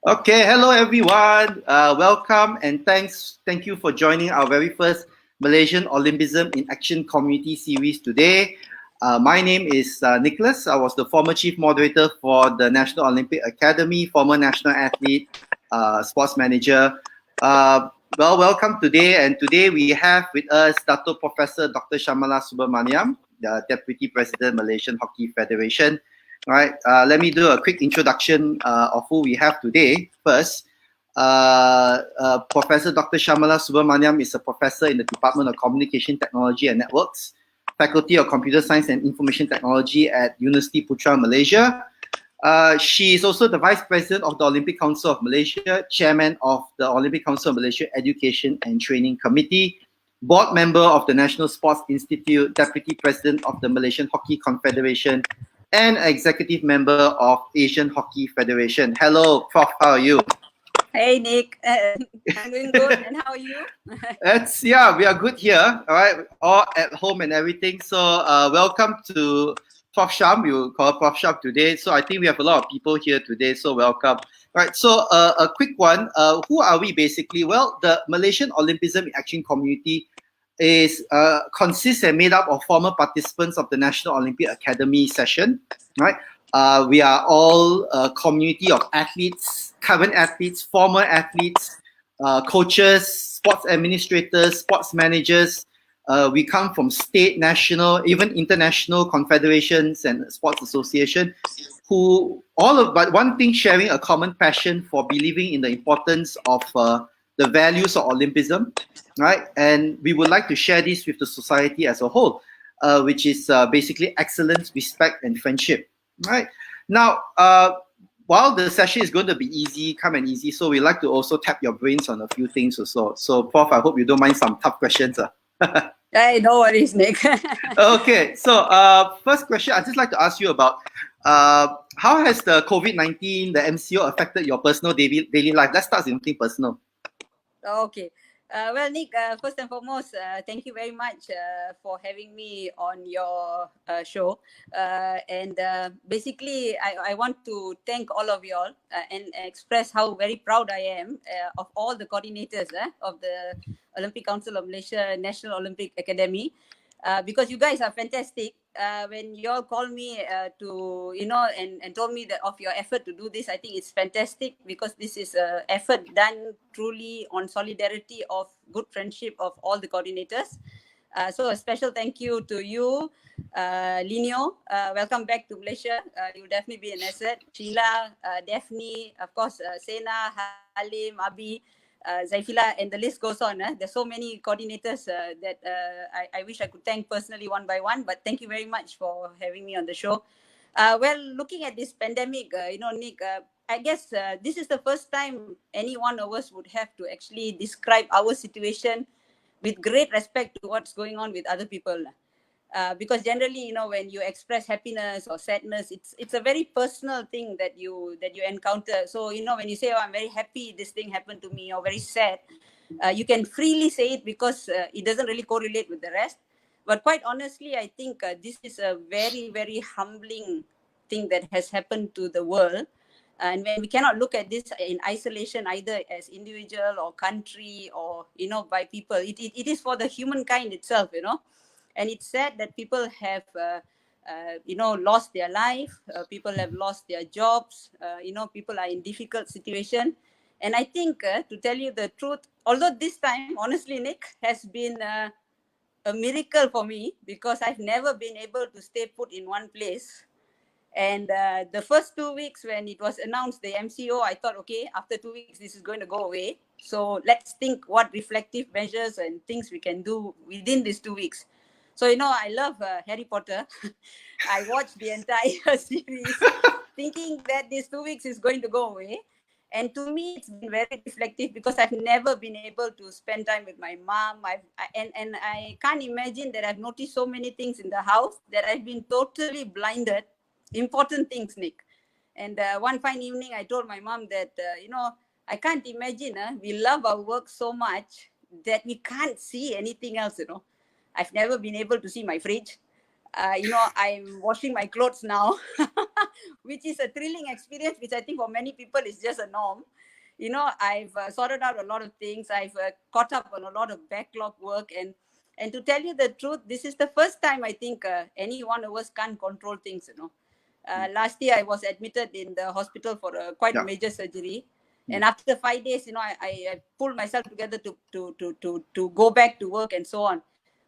Okay, hello everyone. Welcome and thank you for joining our very first Malaysian Olympism in Action community series today. My name is Nicholas. I was the former chief moderator for the National Olympic Academy, former national athlete, sports manager. Welcome today. And today we have with us Dato Professor Dr. Shamala Subramaniam, the Deputy President, Malaysian Hockey Federation. All right, let me do a quick introduction of who we have today. First, Professor Dr. Shamala Subramaniam is a professor in the Department of Communication Technology and Networks, Faculty of Computer Science and Information Technology at University Putra, Malaysia. She is also the Vice President of the Olympic Council of Malaysia, Chairman of the Olympic Council of Malaysia Education and Training Committee, Board Member of the National Sports Institute, Deputy President of the Malaysian Hockey Confederation, and Executive Member of Asian Hockey Federation. Hello, Prof. How are you? Hey, Nick. I'm doing good. And how are you? We are good here. All right, all at home and everything. So welcome to Prof. Sham. We call Prof. Sham today. So I think we have a lot of people here today. So welcome. All right. So a quick one. Who are we basically? Well, the Malaysian Olympism in Action community consists and made up of former participants of the National Olympic Academy session, right? We are all a community of athletes, current athletes, former athletes, coaches, sports administrators, sports managers. We come from state, national, even international confederations and sports association, but one thing sharing a common passion for believing in the importance of the values of Olympism, right? And we would like to share this with the society as a whole, which is basically excellence, respect, and friendship, right? Now, while the session is going to be easy, come and easy, so we like to also tap your brains on a few things or so. So, Prof, I hope you don't mind some tough questions. Hey, no worries, Nick. Okay, so first question, I'd just like to ask you about how has the COVID-19, the MCO affected your personal daily life? Let's start with something personal. Okay. Well, Nick, first and foremost, thank you very much for having me on your show. Basically, I want to thank all of you all and express how very proud I am of all the coordinators of the Olympic Council of Malaysia National Olympic Academy. Because you guys are fantastic. When you all call me to, and told me that of your effort to do this, I think it's fantastic because this is an effort done truly on solidarity of good friendship of all the coordinators. So a special thank you to you, Linio. Welcome back to Malaysia. You'll definitely be an asset. Sheila, Daphne, of course, Sena, Halim, Abi, Zaifila, and the list goes on. There's so many coordinators that I wish I could thank personally one by one, but thank you very much for having me on the show. Well, looking at this pandemic, Nick, I guess this is the first time any one of us would have to actually describe our situation with great respect to what's going on with other people. Because generally, when you express happiness or sadness, it's a very personal thing that you encounter. So, when you say, "Oh, I'm very happy this thing happened to me," or "very sad," you can freely say it because it doesn't really correlate with the rest. But quite honestly, I think this is a very, very humbling thing that has happened to the world. And when we cannot look at this in isolation, either as individual or country or, by people, it is for the humankind itself, And it's sad that people have, lost their life. People have lost their jobs. People are in difficult situation. And I think, to tell you the truth, although this time, honestly, Nick, has been a miracle for me because I've never been able to stay put in one place. And the first 2 weeks when it was announced, the MCO, I thought, okay, after 2 weeks, this is going to go away. So let's think what reflective measures and things we can do within these 2 weeks. So, I love Harry Potter. I watched the entire series thinking that these 2 weeks is going to go away. And to me, it's been very reflective because I've never been able to spend time with my mom. And I can't imagine that I've noticed so many things in the house that I've been totally blinded. Important things, Nick. And one fine evening, I told my mom that, I can't imagine we love our work so much that we can't see anything else, I've never been able to see my fridge. I'm washing my clothes now. which is a thrilling experience, which I think for many people is just a norm. I've sorted out a lot of things. I've caught up on a lot of backlog work, and to tell you the truth, this is the first time I think any one of us can't control things. Last year I was admitted in the hospital for a quite major surgery, and after 5 days, I pulled myself together to go back to work and so on.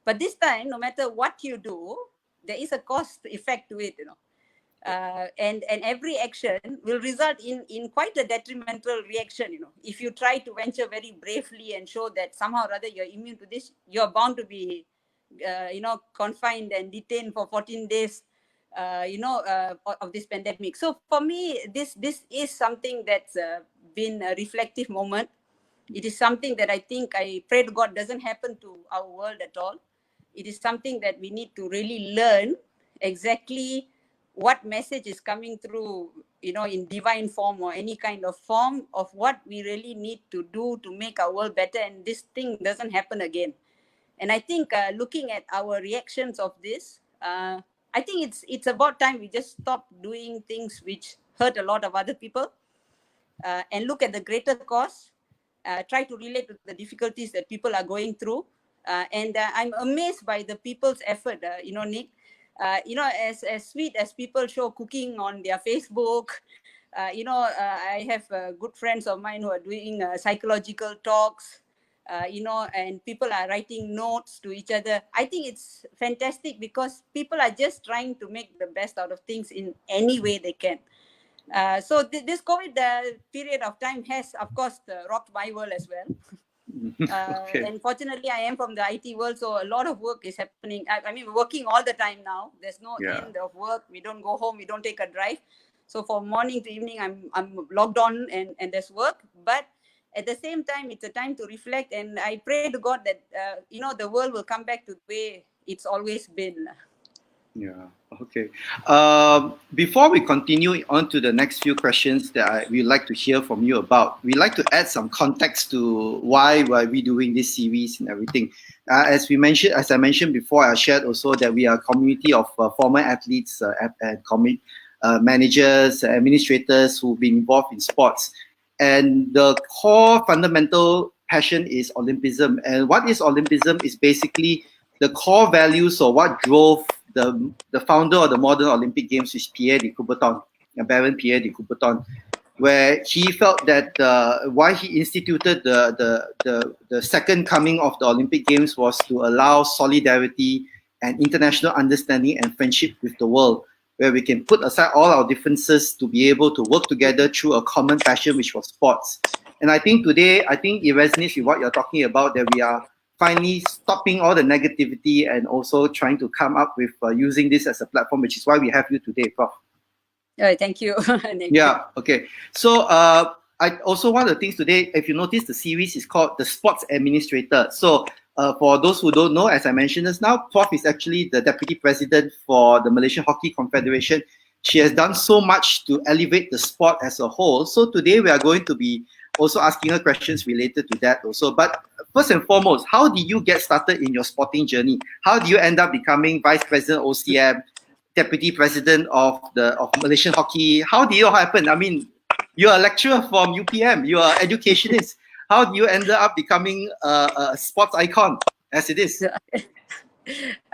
But this time, no matter what you do, there is a cost effect to it. And every action will result in quite a detrimental reaction. If you try to venture very bravely and show that somehow or other you're immune to this, you're bound to be confined and detained for 14 days of this pandemic. So for me, this is something that's been a reflective moment. It is something that I think I pray to God doesn't happen to our world at all. It is something that we need to really learn exactly what message is coming through, in divine form or any kind of form of what we really need to do to make our world better, and this thing doesn't happen again. And I think looking at our reactions of this, I think it's about time we just stop doing things which hurt a lot of other people, and look at the greater cause, try to relate to the difficulties that people are going through. And I'm amazed by the people's effort, Nick. As sweet as people show cooking on their Facebook, I have good friends of mine who are doing psychological talks, and people are writing notes to each other. I think it's fantastic because people are just trying to make the best out of things in any way they can. So this COVID period of time has, of course, rocked my world as well. Okay. And fortunately, I am from the IT world, so a lot of work is happening. I mean, we're working all the time now. There's no end of work. We don't go home. We don't take a drive. So from morning to evening, I'm logged on and there's work. But at the same time, it's a time to reflect. And I pray to God that, the world will come back to the way it's always been. Yeah. Okay. Before we continue on to the next few questions that we'd like to hear from you about, we'd like to add some context to why are we doing this series and everything. As I mentioned before, I shared also that we are a community of former athletes and managers, administrators who've been involved in sports, and the core fundamental passion is Olympism. And what is Olympism is basically the core values or what drove the founder of the modern Olympic Games, is Pierre de Coubertin, Baron Pierre de Coubertin, where he felt that why he instituted the second coming of the Olympic Games was to allow solidarity and international understanding and friendship with the world, where we can put aside all our differences to be able to work together through a common passion, which was sports. And I think today, it resonates with what you're talking about, that we are finally stopping all the negativity and also trying to come up with using this as a platform, which is why we have you today, Prof. Thank you. Yeah, okay. So I also, one of the things today, if you notice, the series is called The Sports Administrator. So for those who don't know, as I mentioned just now, Prof is actually the Deputy President for the Malaysian Hockey Confederation. She has done so much to elevate the sport as a whole. So today we are going to be also asking her questions related to that also. But first and foremost, how did you get started in your sporting journey? How do you end up becoming Vice President OCM, Deputy President of Malaysian Hockey? How did it all happen? I mean, you're a lecturer from UPM, you're an educationist. How do you end up becoming a sports icon as it is?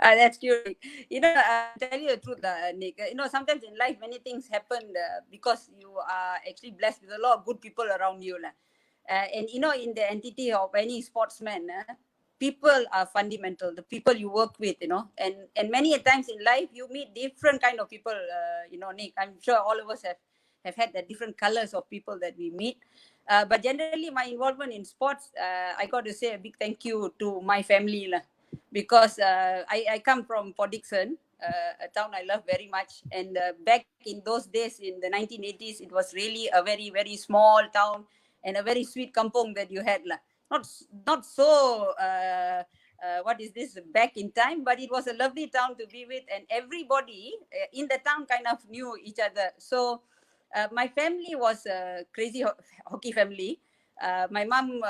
That's true. I'll tell you the truth, Nick. Sometimes in life, many things happen because you are actually blessed with a lot of good people around you. And, in the entity of any sportsman, people are fundamental, the people you work with, and many times in life, you meet different kind of people, Nick. I'm sure all of us have had the different colors of people that we meet. But generally, my involvement in sports, I got to say a big thank you to my family. Because I come from Port Dickson, a town I love very much. And back in those days, in the 1980s, it was really a very, very small town and a very sweet kampong that you had. Not so, what is this, back in time, but it was a lovely town to be with. And everybody in the town kind of knew each other. So my family was a crazy hockey family. My mom,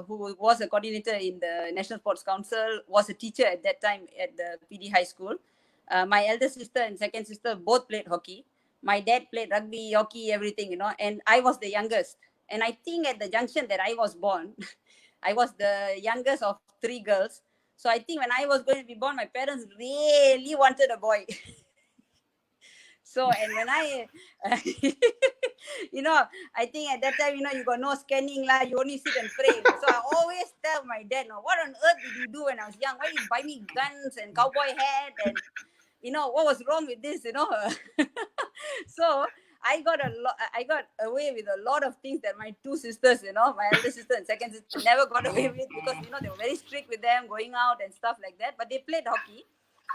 who was a coordinator in the National Sports Council, was a teacher at that time at the PD High School. My elder sister and second sister both played hockey. My dad played rugby, hockey, everything, and I was the youngest. And I think at the junction that I was born, I was the youngest of three girls. So I think when I was going to be born, my parents really wanted a boy. So, and when I, I think at that time, you got no scanning, lah. You only sit and pray. So I always tell my dad, no, what on earth did you do when I was young? Why did you buy me guns and cowboy hat? And, what was wrong with this, So I got away with a lot of things that my two sisters, my elder sister and second sister never got away with, because, they were very strict with them going out and stuff like that. But they played hockey.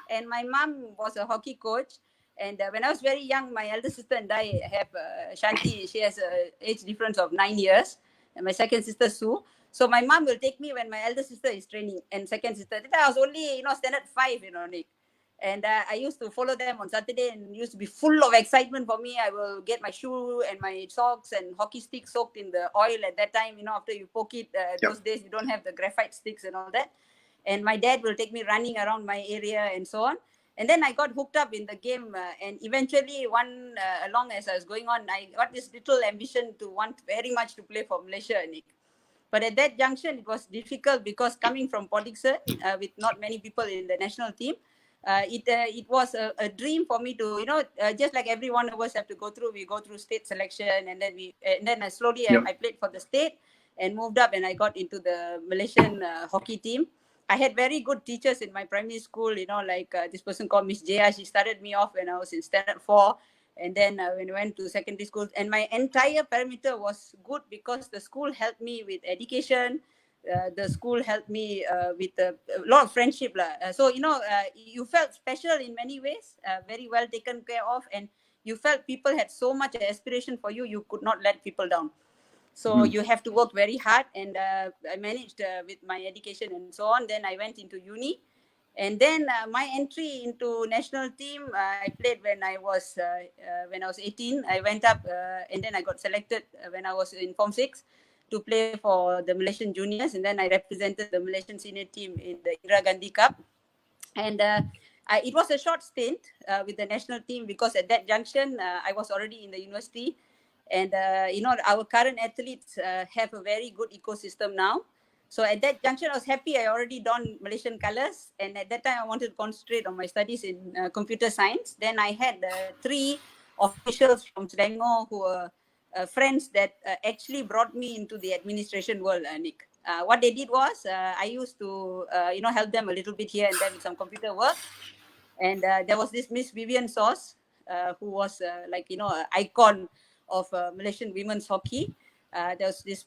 And my mom was a hockey coach. And when I was very young, my elder sister and I have Shanti. She has an age difference of 9 years. And my second sister, Sue. So my mom will take me when my elder sister is training. And second sister, that I was only, standard 5, Nick. And I used to follow them on Saturday, and used to be full of excitement for me. I will get my shoe and my socks and hockey sticks soaked in the oil at that time. After you poke it, those days you don't have the graphite sticks and all that. And my dad will take me running around my area and so on. And then I got hooked up in the game. And eventually, along as I was going on, I got this little ambition to want very much to play for Malaysia, Nick. But at that junction, it was difficult, because coming from Podixon, with not many people in the national team, it was a dream for me to, just like every one of us have to go through. We go through state selection, and then I slowly I played for the state and moved up, and I got into the Malaysian hockey team. I had very good teachers in my primary school, like this person called Miss Jaya. She started me off when I was in standard 4. And then when I went to secondary school, and my entire parameter was good, because the school helped me with education. The school helped me with a lot of friendship. So, you felt special in many ways, very well taken care of. And you felt people had so much aspiration for you, you could not let people down. So you have to work very hard, and I managed with my education and so on. Then I went into uni, and then my entry into national team, I played when I was 18. I went up, and then I got selected when I was in Form 6 to play for the Malaysian juniors, and then I represented the Malaysian senior team in the Indira Gandhi Cup. And it was a short stint with the national team, because at that junction, I was already in the university. And, our current athletes have a very good ecosystem now. So at that junction, I was happy. I already donned Malaysian colours. And at that time, I wanted to concentrate on my studies in computer science. Then I had 3 officials from Selangor who were friends that actually brought me into the administration world, Nick. What they did was, I used to, help them a little bit here and there with some computer work. And there was this Miss Vivian Sauce, who was an icon of Malaysian women's hockey. There was this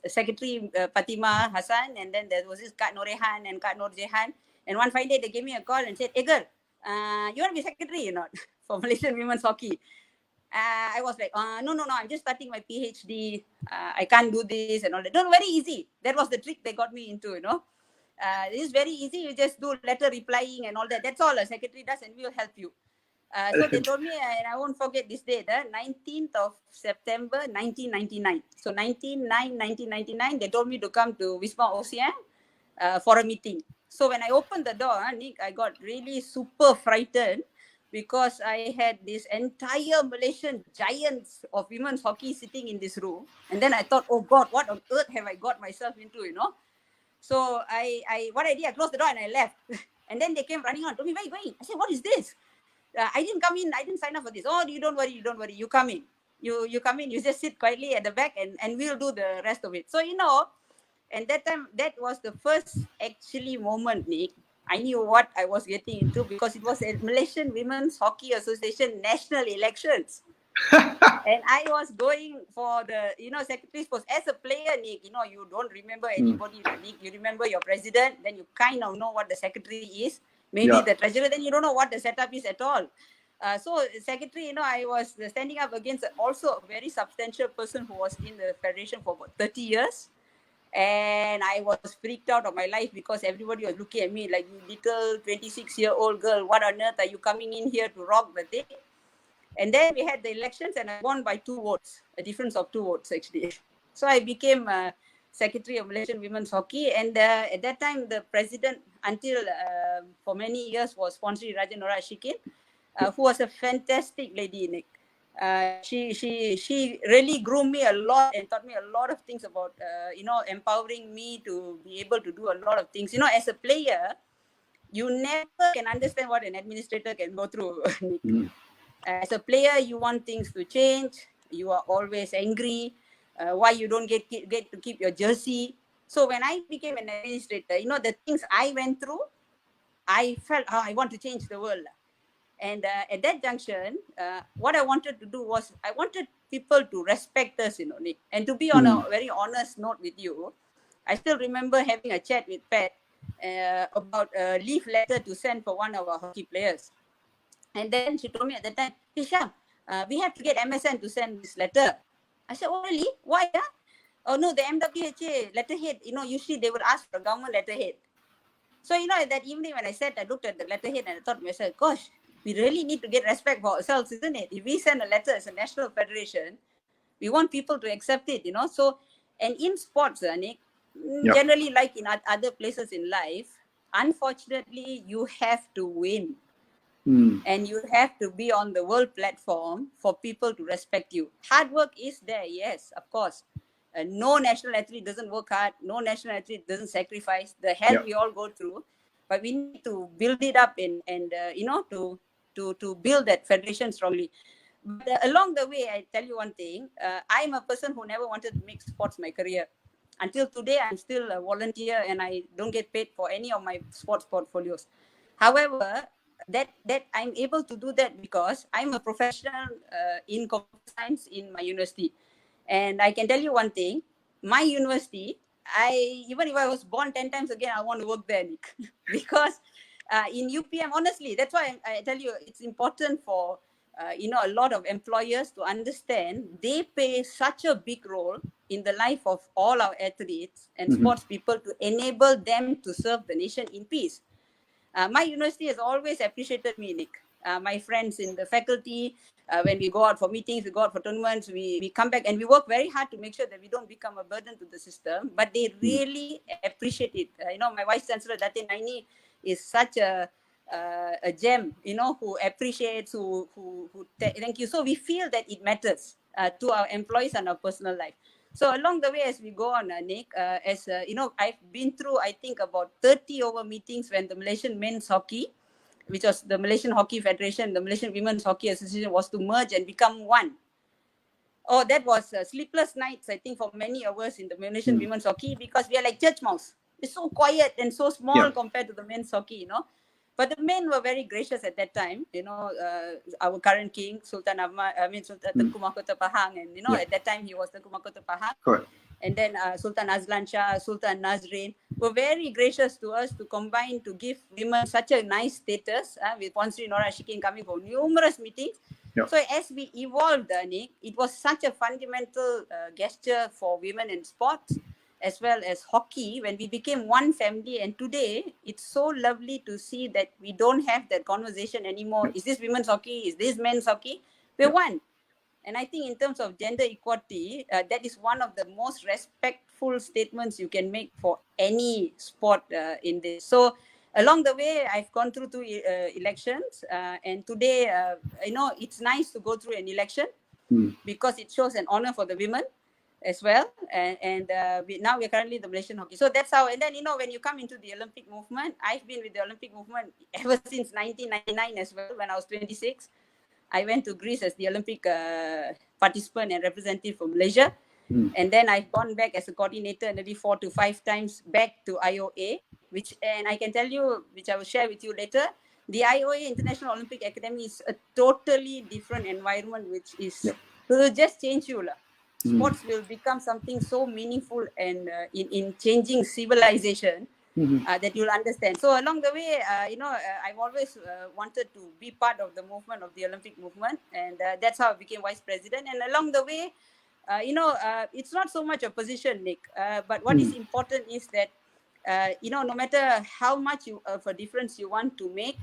secretary, Fatima Hassan, and then there was this Kak Norehan and Kak Nur Jehan. And one fine day, they gave me a call and said, "Hey girl, you want to be secretary or not for Malaysian women's hockey?" I was like, no, I'm just starting my PhD. I can't do this and all that. No, very easy. That was the trick they got me into, It is very easy. You just do letter replying and all that. That's all a secretary does, and we will help you. So they told me, and I won't forget this date, 19th of September, 1999. So 1999, they told me to come to Wisma Ocean for a meeting. So when I opened the door, Nick, I got really super frightened, because I had this entire Malaysian giants of women's hockey sitting in this room. And then I thought, oh God, what on earth have I got myself into, So I closed the door and I left. And then they came running on, told me, where are you going? I said, what is this? I didn't come in. I didn't sign up for this. Oh, you don't worry. You come in. You come in. You just sit quietly at the back, and we'll do the rest of it. So, and that time, that was the first actually moment, Nick. I knew what I was getting into, because it was a Malaysian Women's Hockey Association national elections. And I was going for the, secretary's post. As a player, Nick, you don't remember anybody. Nick, you remember your president, then you kind of know what the secretary is. Maybe the treasurer, then you don't know what the setup is at all. So secretary, I was standing up against also a very substantial person who was in the federation for about 30 years. And I was freaked out of my life, because everybody was looking at me like, you little 26-year-old girl, what on earth are you coming in here to rock the thing? And then we had the elections, and I won by 2 votes, a difference of 2 votes actually. So I became Secretary of Malaysian Women's Hockey. And at that time, the president, until for many years, was Ponsri Raja Nora Ashikin. who was a fantastic lady, Nick. She really groomed me a lot and taught me a lot of things about empowering me to be able to do a lot of things. As a player, you never can understand what an administrator can go through. Nick. As a player, you want things to change. You are always angry. Why you don't get to keep your jersey? So when I became an administrator, the things I went through, I felt, I want to change the world. And at that junction, what I wanted to do was I wanted people to respect us, Nick. And to be on a very honest note with you, I still remember having a chat with Pat about a leave letter to send for one of our hockey players. And then she told me at the time, Hisham, we have to get MSN to send this letter. I said, oh, really? Why? Oh, no, the MWHA letterhead, usually they would ask for a government letterhead. So, that evening when I looked at the letterhead and I thought to myself, gosh, we really need to get respect for ourselves, isn't it? If we send a letter as a national federation, we want people to accept it, So, and in sports, Nick, generally like in other places in life, unfortunately, you have to win. And you have to be on the world platform for people to respect you. Hard work is there, yes, of course. No national athlete doesn't work hard. No national athlete doesn't sacrifice. The hell we all go through. But we need to build it up and to build that federation strongly. But along the way, I tell you one thing. I'm a person who never wanted to make sports my career. Until today, I'm still a volunteer and I don't get paid for any of my sports portfolios. However, that I'm able to do that because I'm a professional in computer science in my university. And I can tell you one thing, my university, even if I was born 10 times again, I want to work there, Nick. Because in UPM, honestly, that's why I tell you it's important for a lot of employers to understand they play such a big role in the life of all our athletes and sports people to enable them to serve the nation in peace. My university has always appreciated me, Nick. My friends in the faculty, when we go out for meetings, we go out for tournaments, we come back and we work very hard to make sure that we don't become a burden to the system, but they really appreciate it. My Vice Chancellor, Datin Aini, is such a gem, who appreciates, thank you. So we feel that it matters to our employees and our personal life. So along the way, as we go on, Nick, I've been through, I think, about 30 over meetings when the Malaysian men's hockey, which was the Malaysian Hockey Federation, the Malaysian Women's Hockey Association, was to merge and become one. Oh, that was sleepless nights, I think, for many hours in the Malaysian women's hockey because we are like church mouse. It's so quiet and so small compared to the men's hockey, But the men were very gracious at that time, our current king, Sultan Tengku Mahkota Pahang, and at that time he was Tengku Mahkota Pahang. Correct. And then Sultan Azlan Shah, Sultan Nazrin were very gracious to us to combine to give women such a nice status with Puan Sri Nora Shikin coming for numerous meetings. Yep. So as we evolved, Nick, it was such a fundamental gesture for women in sports as well as hockey when we became one family. And today, it's so lovely to see that we don't have that conversation anymore. Is this women's hockey? Is this men's hockey? We're one. And I think in terms of gender equality, that is one of the most respectful statements you can make for any sport in this. So along the way, I've gone through 2 elections. And today, it's nice to go through an election because it shows an honor for the women as well. And now we're currently the Malaysian hockey. So that's how, and then, when you come into the Olympic movement, I've been with the Olympic movement ever since 1999 as well, when I was 26. I went to Greece as the Olympic participant and representative for Malaysia. And then I've gone back as a coordinator nearly 4 to 5 times back to IOA, and I can tell you, which I will share with you later, the IOA International Olympic Academy is a totally different environment, which is will just change you. Sports will become something so meaningful and in changing civilization that you'll understand. So along the way, I've always wanted to be part of the movement of the Olympic movement, and that's how I became vice president. And along the way, it's not so much a position, Nick, but what is important is that, no matter how much of a difference you want to make,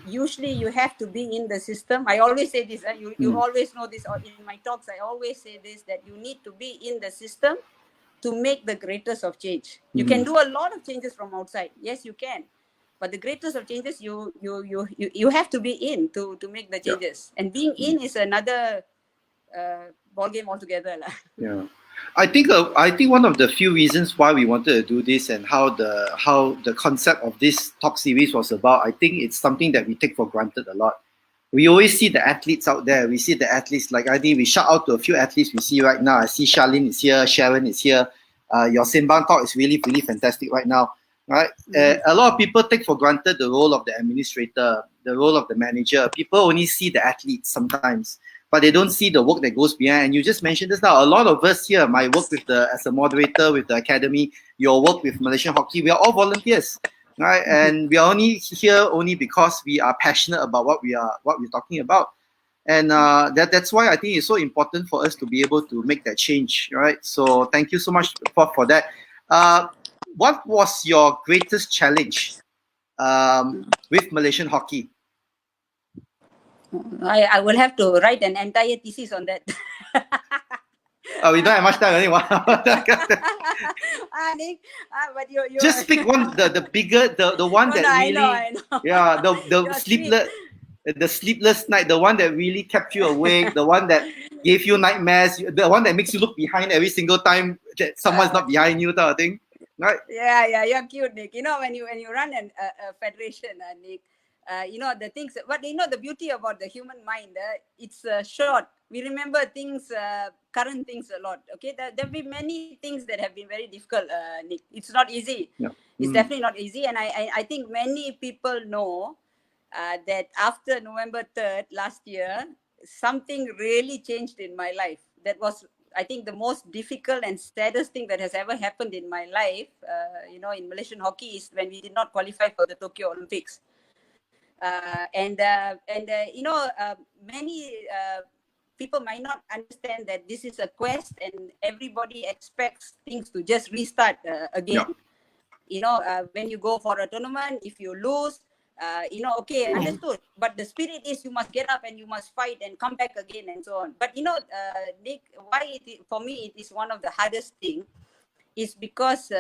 usually you have to be in the system. I always say this, you always know this, or in my talks, I always say this, that you need to be in the system to make the greatest of change. You can do a lot of changes from outside. Yes, you can. But the greatest of changes, you have to be in to make the changes. And being in is another ball game altogether. Yeah. I think one of the few reasons why we wanted to do this and how the concept of this talk series was about, I think it's something that we take for granted a lot. We always see the athletes out there. We see the athletes, like I think we shout out to a few athletes we see right now. I see Charlene is here, Sharon is here. Your Simbang talk is really, really fantastic right now. Right? A lot of people take for granted the role of the administrator, the role of the manager. People only see the athletes sometimes, but they don't see the work that goes behind. And you just mentioned this now. A lot of us here, my work with as a moderator with the academy, your work with Malaysian hockey, we are all volunteers, right? And we are only here only because we are passionate about what we're talking about. And that's why I think it's so important for us to be able to make that change, right? So thank you so much for that. What was your greatest challenge with Malaysian hockey? I will have to write an entire thesis on that. We don't have much time anymore. Nick, but you just pick one, the bigger, the one that really, I know. Yeah, the sleepless night, the one that really kept you awake, the one that gave you nightmares, the one that makes you look behind every single time that someone's not behind you, type of thing, right? Yeah, you're cute, Nick. You know, when you run a federation, Nick. You know the things, but you know the beauty about the human mind. It's short. We remember things, current things a lot. Okay, there'll be many things that have been very difficult, Nick. It's not easy. Yeah. It's definitely not easy, and I think many people know that after November 3rd last year, something really changed in my life. That was, I think, the most difficult and saddest thing that has ever happened in my life. You know, in Malaysian hockey, is when we did not qualify for the Tokyo Olympics. You know, many people might not understand that this is a quest and everybody expects things to just restart again. Yeah. You know, when you go for a tournament, if you lose, you know, okay, understood. But the spirit is you must get up and you must fight and come back again and so on. But you know, Nick, why for me it is one of the hardest thing is because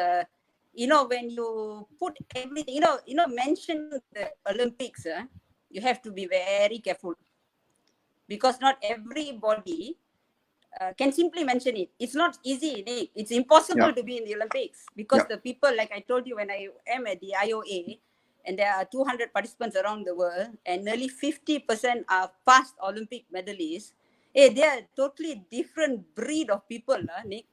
you know, when you put everything, you know, mention the Olympics, you have to be very careful because not everybody can simply mention it. It's not easy, Nick. It's impossible to be in the Olympics because the people, like I told you, when I am at the IOA, and there are 200 participants around the world, and nearly 50% are past Olympic medalists. Hey, they are totally different breed of people, Nick.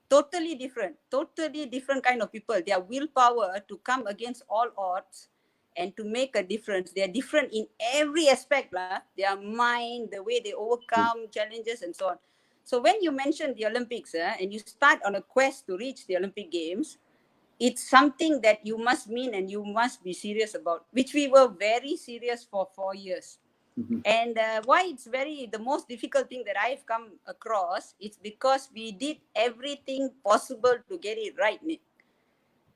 Totally different kind of people. Their willpower to come against all odds and to make a difference. They are different in every aspect, their mind, the way they overcome challenges and so on. So when you mention the Olympics and you start on a quest to reach the Olympic Games, it's something that you must mean and you must be serious about, which we were very serious for 4 years. And why it's the most difficult thing that I've come across, it's because we did everything possible to get it right, Nick.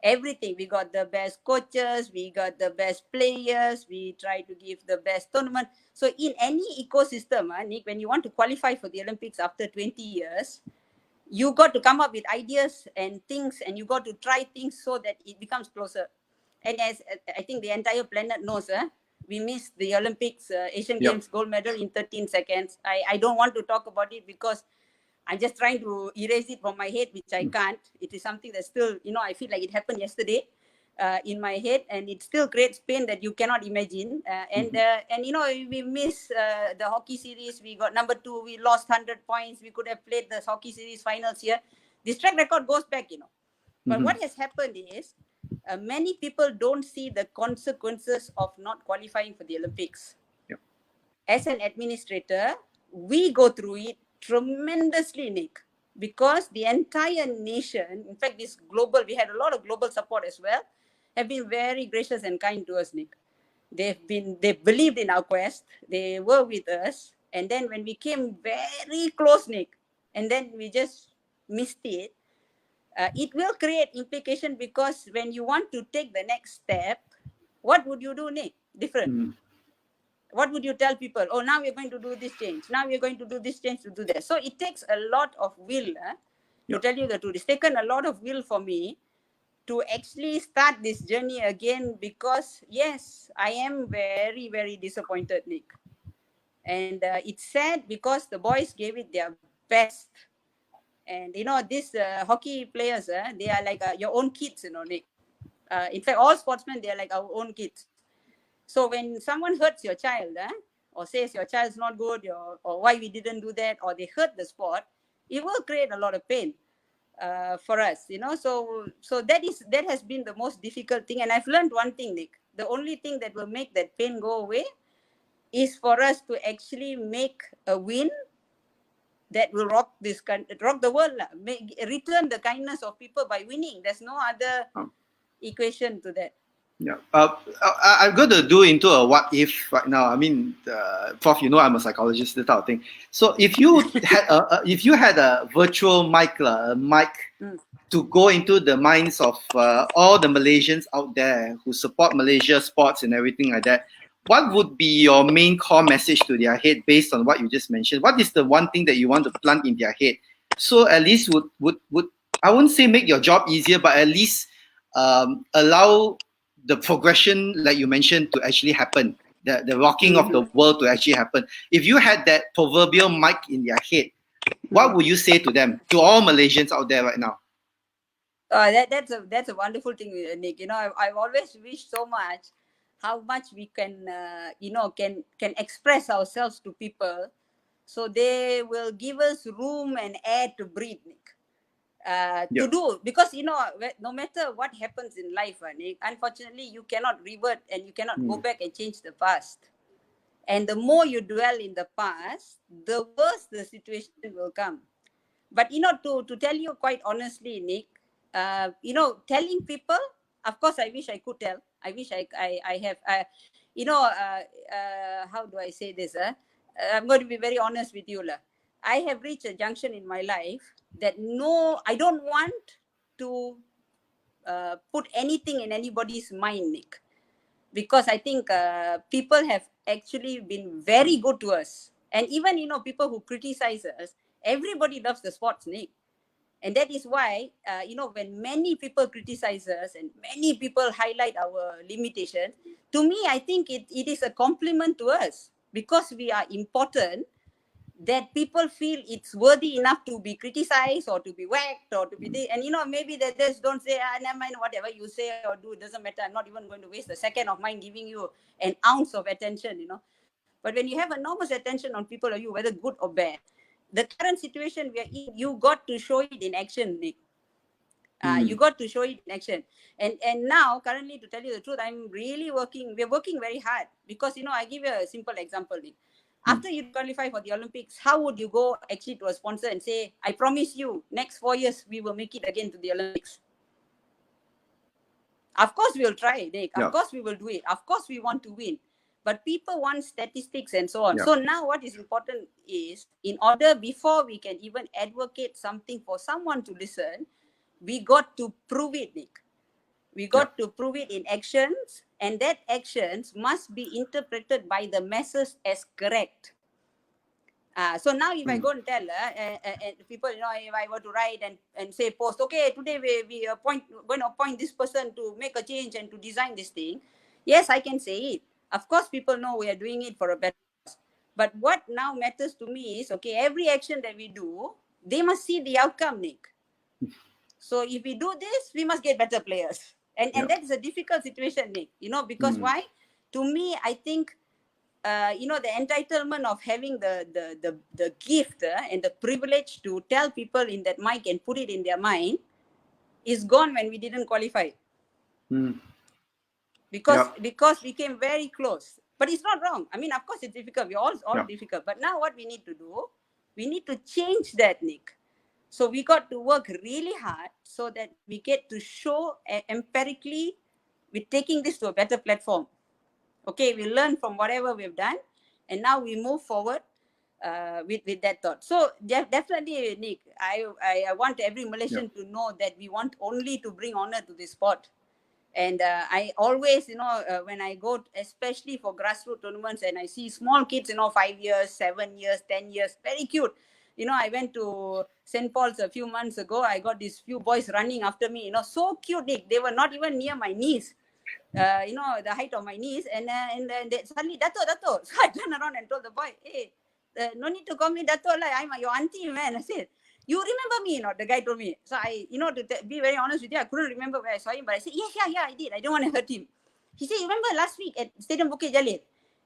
Everything. We got the best coaches, we got the best players, we try to give the best tournament. So in any ecosystem, Nick, when you want to qualify for the Olympics after 20 years, you got to come up with ideas and things, and you got to try things so that it becomes closer. And as I think the entire planet knows, we missed the Olympics, Asian Games gold medal in 13 seconds. I don't want to talk about it because I'm just trying to erase it from my head, which I can't. It is something that still, you know, I feel like it happened yesterday in my head, and it still creates pain that you cannot imagine. And you know, we missed the hockey series. We got number 2. We lost 100 points. We could have played the hockey series finals here. This track record goes back, you know. But what has happened is many people don't see the consequences of not qualifying for the Olympics. As an administrator, we go through it tremendously, Nick, because the entire nation, in fact, this global, we had a lot of global support as well, have been very gracious and kind to us, Nick. They believed in our quest. They were with us. And then when we came very close, Nick, and then we just missed it, it will create implication because when you want to take the next step, what would you do, Nick? Different. What would you tell people? Oh, now we're going to do this change. Now we're going to do this change to do that. So it takes a lot of will to tell you the truth. It's taken a lot of will for me to actually start this journey again, because yes, I am very, very disappointed, Nick. And it's sad because the boys gave it their best. And these hockey players, they are like your own kids, Nick. In fact, all sportsmen, they are like our own kids. So when someone hurts your child, or says your child's not good, or why we didn't do that, or they hurt the sport, it will create a lot of pain for us, So that has been the most difficult thing. And I've learned one thing, Nick. The only thing that will make that pain go away is for us to actually make a win that will rock the world, return the kindness of people by winning. There's no other equation to that. Yeah, I'm going to do into a what if right now. I mean, Prof, I'm a psychologist, that type of thing. So if you had a virtual mic, to go into the minds of all the Malaysians out there who support Malaysia sports and everything like that, what would be your main core message to their head based on what you just mentioned? What is the one thing that you want to plant in their head? So at least would I wouldn't say make your job easier, but at least allow the progression, like you mentioned, to actually happen, the rocking of the world to actually happen. If you had that proverbial mic in their head, what would you say to them, to all Malaysians out there right now? That's a wonderful thing, Nick. I've always wished so much how much we can, can express ourselves to people, so they will give us room and air to breathe, Nick. To do, because no matter what happens in life, Nick, unfortunately you cannot revert and you cannot go back and change the past. And the more you dwell in the past, the worse the situation will come. But to tell you quite honestly, Nick, telling people, of course I wish I could tell. I wish I have how do I say this? I'm going to be very honest with you, I have reached a junction in my life that I don't want to put anything in anybody's mind, Nick, because I think people have actually been very good to us. And even, people who criticize us, everybody loves the sports, Nick. And that is why, when many people criticize us and many people highlight our limitations, to me, I think it is a compliment to us, because we are important, that people feel it's worthy enough to be criticized or to be whacked or to be and maybe they just don't say, never mind, whatever you say or do, it doesn't matter. I'm not even going to waste a second of mine giving you an ounce of attention, But when you have enormous attention on people or you, whether good or bad, the current situation we are in, you got to show it in action, Nick. You got to show it in action. And now, currently, to tell you the truth, we're working very hard, because, I give you a simple example, Nick. After you qualify for the Olympics, how would you go actually to a sponsor and say, I promise you, next 4 years, we will make it again to the Olympics? Of course, we'll try, Nick. Of course, we will do it. Of course, we want to win. But people want statistics and so on. So now what is important is, before we can even advocate something for someone to listen, we got to prove it, Nick. We got to prove it in actions, and that actions must be interpreted by the masses as correct. So now if I go and tell people, if I were to write and say post, okay, today we going to appoint this person to make a change and to design this thing. Yes, I can say it. Of course, people know we are doing it for a better cause. But what now matters to me is, okay, every action that we do, they must see the outcome, Nick. So if we do this, we must get better players. And that is a difficult situation, Nick, because why? To me, I think, the entitlement of having the gift and the privilege to tell people in that mic and put it in their mind is gone when we didn't qualify. Because we came very close. But it's not wrong. I mean, of course, it's difficult. We're all difficult. But now what we need to do, we need to change that, Nick. So we got to work really hard so that we get to show empirically we're taking this to a better platform. Okay, we learn from whatever we've done, and now we move forward with that thought. So definitely, Nick, I want every Malaysian to know that we want only to bring honor to this sport. And I always, when I go, especially for grassroots tournaments, and I see small kids, 5 years, 7 years, 10 years, very cute. I went to St. Paul's a few months ago. I got these few boys running after me, so cute, Nick. They were not even near my knees. The height of my knees, and they suddenly, Dato. So I turned around and told the boy, hey, no need to call me Dato, I'm your auntie, man. I said, you remember me, the guy told me. So I, to be very honest with you, I couldn't remember where I saw him, but I said, yeah, I did. I don't want to hurt him. He said, you remember last week at Stadium Bukit Jalil?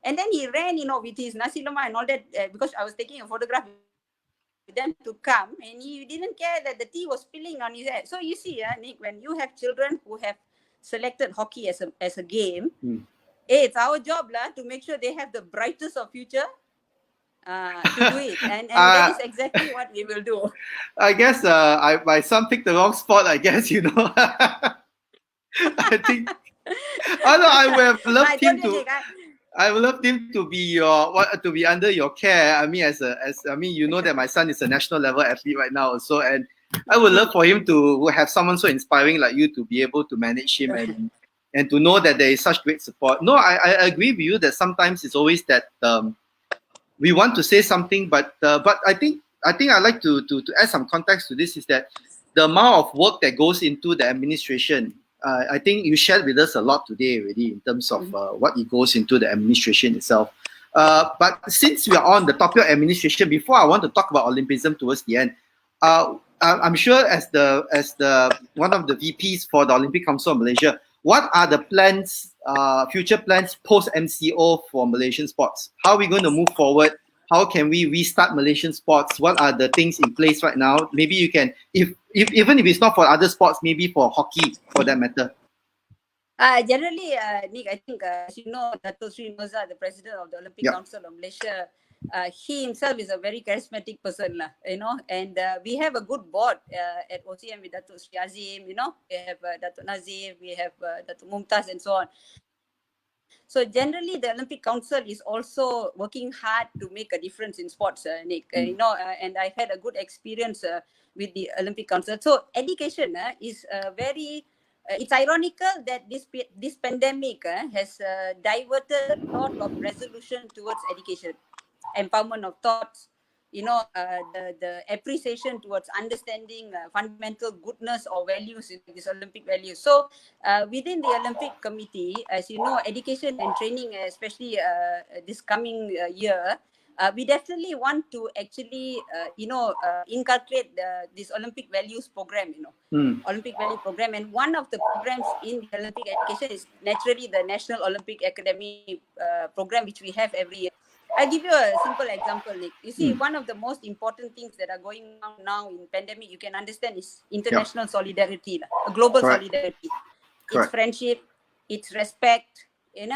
And then he ran, with his nasi lemak and all that, because I was taking a photograph with them to come, and he didn't care that the tea was spilling on his head. So you see, Nick, when you have children who have selected hockey as a game, it's our job to make sure they have the brightest of future to do it, and that is exactly what we will do. I guess my son picked the wrong spot. I guess I think. I would have loved him to. I would love him to be to be under your care. I mean, that my son is a national level athlete right now also, and I would love for him to have someone so inspiring like you to be able to manage him and to know that there is such great support. No, I agree with you that sometimes it's always that we want to say something, but I think I'd like to add some context to this, is that the amount of work that goes into the administration. I think you shared with us a lot today already in terms of what it goes into the administration itself. But since we are on the topic of administration, before I want to talk about Olympism towards the end, I'm sure as the one of the VPs for the Olympic Council of Malaysia, what are the plans, future plans post MCO for Malaysian sports? How are we going to move forward? How can we restart Malaysian sports? What are the things in place right now? Maybe you can, even if it's not for other sports, maybe for hockey, for that matter. Generally, Nick, I think, as you know, Dato Sri Noza, the president of the Olympic Council of Malaysia, he himself is a very charismatic person, and we have a good board at OCM with Dato Sri Azim, we have Dato Nazif, we have Dato Mumtaz, and so on. So generally, the Olympic Council is also working hard to make a difference in sports, Nick. And I've had a good experience with the Olympic Council. So education is very. It's ironical that this pandemic has diverted a lot of resolution towards education, empowerment of thoughts, the appreciation towards understanding fundamental goodness or values in these Olympic values. So within the Olympic Committee, as you know, education and training, especially this coming year, we definitely want to actually, inculcate this Olympic values program, Olympic value program. And one of the programs in the Olympic education is naturally the National Olympic Academy program, which we have every year. I'll give you a simple example, Nick. You see, one of the most important things that are going on now in pandemic, you can understand, is international solidarity, a global solidarity. It's friendship, it's respect, and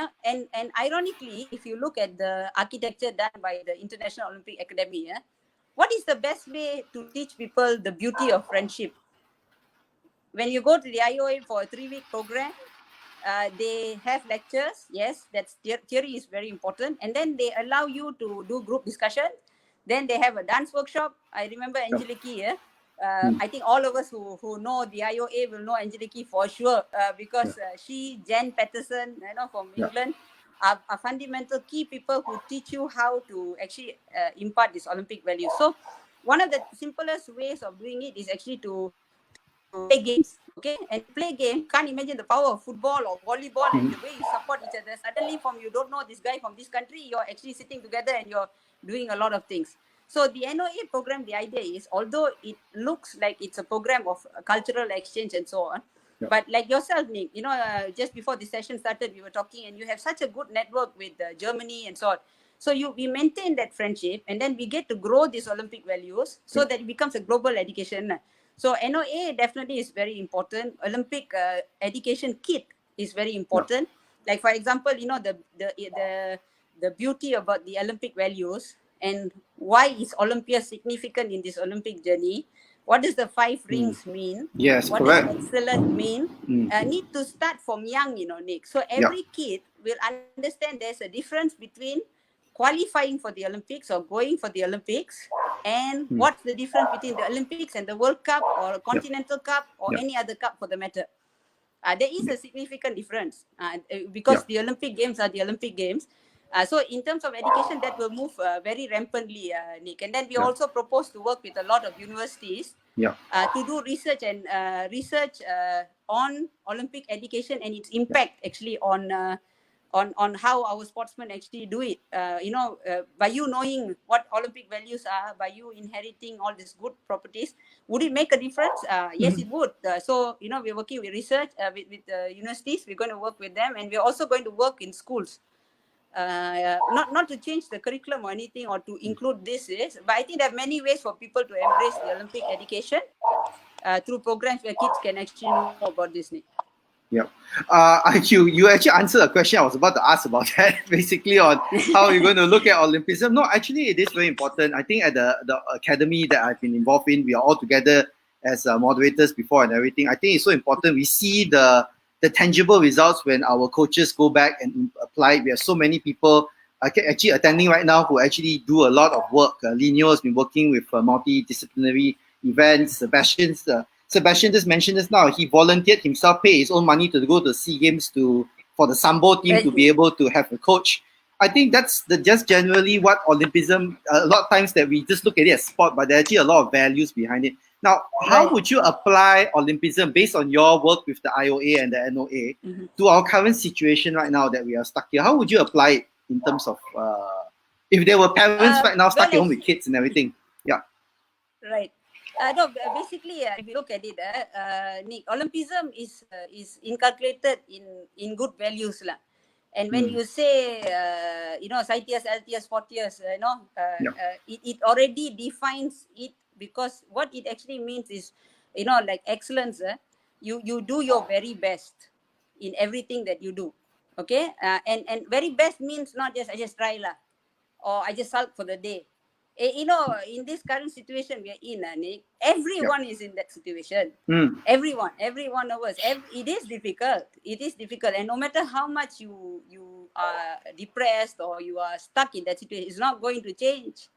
ironically, if you look at the architecture done by the International Olympic Academy, what is the best way to teach people the beauty of friendship? When you go to the IOA for a 3-week program, they have lectures. Yes, that's theory is very important. And then they allow you to do group discussion. Then they have a dance workshop. I remember Angeliki. I think all of us who know the IOA will know Angeliki for sure, because she, Jen Patterson, from England, are fundamental key people who teach you how to actually impart this Olympic value. So one of the simplest ways of doing it is actually to play games, okay? And play game, can't imagine the power of football or volleyball and the way you support each other. Suddenly, from you don't know this guy from this country, you're actually sitting together and you're doing a lot of things. So the NOA program, the idea is, although it looks like it's a program of cultural exchange and so on, but like yourself, Nick, just before the session started, we were talking, and you have such a good network with Germany and so on. So we maintain that friendship, and then we get to grow these Olympic values so that it becomes a global education. So NOA definitely is very important. Olympic education kit is very important. Like, for example, the beauty about the Olympic values and why is Olympia significant in this Olympic journey. What does the 5 rings mean? Yes, what correct. does excellent mean? Need to start from young, Nick. So every kid will understand there's a difference between qualifying for the Olympics or going for the Olympics, and what's the difference between the Olympics and the World Cup or a Continental Cup or any other cup for the matter. There is a significant difference because the Olympic Games are the Olympic Games. So in terms of education, that will move very rampantly, Nick. And then we also propose to work with a lot of universities to do research and research on Olympic education and its impact actually on how our sportsmen actually do it. By you knowing what Olympic values are, by you inheriting all these good properties, would it make a difference? Yes, it would. So, we're working with research with universities. We're going to work with them, and we're also going to work in schools. Not to change the curriculum or anything or to include this, but I think there are many ways for people to embrace the Olympic education through programs where kids can actually know about this. Yeah. You actually answered a question I was about to ask about that, basically on how you're going to look at Olympism. No, actually, it is very important. I think at the academy that I've been involved in, we are all together as moderators before and everything. I think it's so important. We see the tangible results when our coaches go back and apply. We have so many people actually attending right now who actually do a lot of work. Linio has been working with multidisciplinary events. Sebastian just mentioned this now. He volunteered himself, pay his own money to go to SEA Games for the Sambo team to be able to have a coach. I think that's just generally what Olympism, a lot of times that we just look at it as sport, but there are actually a lot of values behind it. Now, how would you apply Olympism based on your work with the IOA and the NOA to our current situation right now that we are stuck here? How would you apply it in terms of, if there were parents right now stuck at home with kids and everything? Yeah. Right. No, basically, if you look at it, Nick, Olympism is inculcated in good values, lah. And when you say, CITES, LTS, 40s, it already defines it, because what it actually means is, like excellence. You do your very best in everything that you do. Okay, and very best means not just I just try lah, or I just sulk for the day. In this current situation we are in, Nick, everyone is in that situation. Everyone of us. It is difficult. And no matter how much you are depressed or you are stuck in that situation, it's not going to change.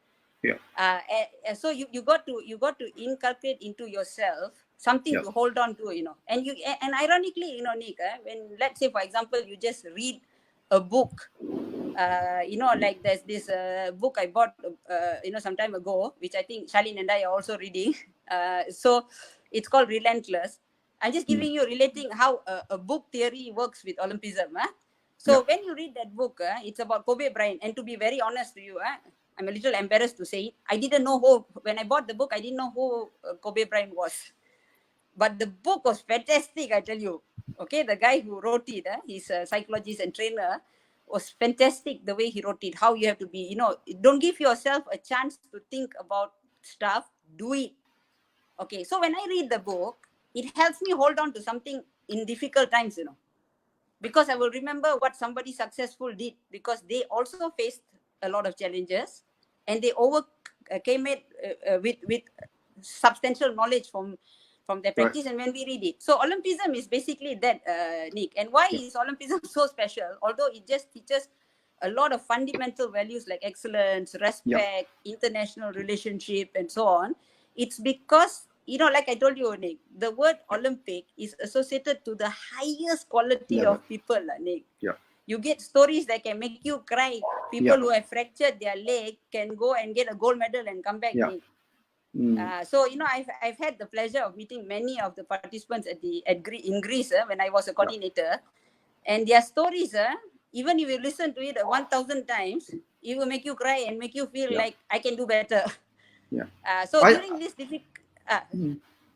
So you got to inculcate into yourself something to hold on to, and ironically, Nick, when, let's say for example, you just read a book. Like there's this book I bought, some time ago, which I think Charlene and I are also reading. So it's called Relentless. I'm just relating how a book theory works with Olympism. So when you read that book, it's about Kobe Bryant. And to be very honest to you, I'm a little embarrassed to say it. I didn't know when I bought the book, I didn't know who Kobe Bryant was. But the book was fantastic, I tell you. Okay, the guy who wrote it, he's a psychologist and trainer, was fantastic the way he wrote it. How you have to be, don't give yourself a chance to think about stuff, do it. Okay, so when I read the book, it helps me hold on to something in difficult times, because I will remember what somebody successful did, because they also faced a lot of challenges and they overcame it with substantial knowledge from their practice. And when we read it, so Olympism is basically that, Nick. And why is Olympism so special? Although it just teaches a lot of fundamental values like excellence, respect, international relationship, and so on. It's because, like I told you, Nick, the word Olympic is associated to the highest quality of people, Nick. You get stories that can make you cry. People who have fractured their leg can go and get a gold medal and come back, Nick. So I've had the pleasure of meeting many of the participants in Greece when I was a coordinator, and their stories, even if you listen to it 1,000 times, it will make you cry and make you feel like I can do better. So during this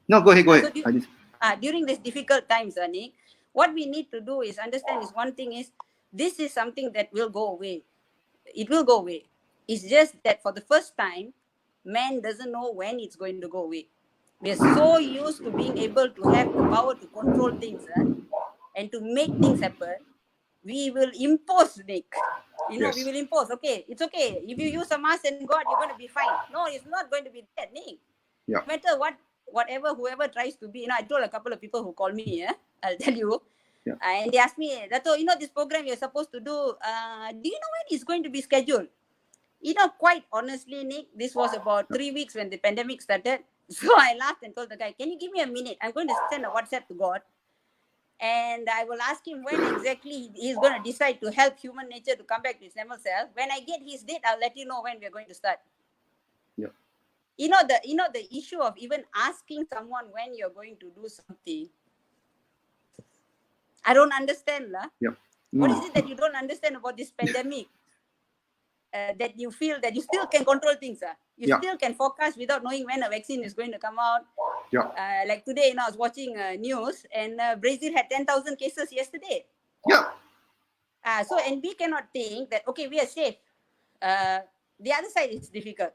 no, go ahead. So during these difficult times, Nick, what we need to do is understand is one thing is this is something that will go away. It will go away. It's just that for the first time, man doesn't know when it's going to go away. We're so used to being able to have the power to control things and to make things happen. We will impose, Nick. We will impose. Okay, it's okay. If you use a mask and God, you're going to be fine. No, it's not going to be that, Nick. No matter whoever tries to be. I told a couple of people who call me, I'll tell you. And they asked me, Dato, this program you're supposed to do, do you know when it's going to be scheduled? Quite honestly, Nick, this was about 3 weeks when the pandemic started. So I laughed and told the guy, can you give me a minute? I'm going to send a WhatsApp to God. And I will ask him when exactly he's going to decide to help human nature to come back to its normal self. When I get his date, I'll let you know when we're going to start. Yeah. The issue of even asking someone when you're going to do something, I don't understand, lah. Yeah. What is it that you don't understand about this pandemic? That you feel that you still can control things. You still can forecast without knowing when a vaccine is going to come out. Yeah. Like today, I was watching news, and Brazil had 10,000 cases yesterday. Yeah. So, and we cannot think that, okay, we are safe. The other side is difficult.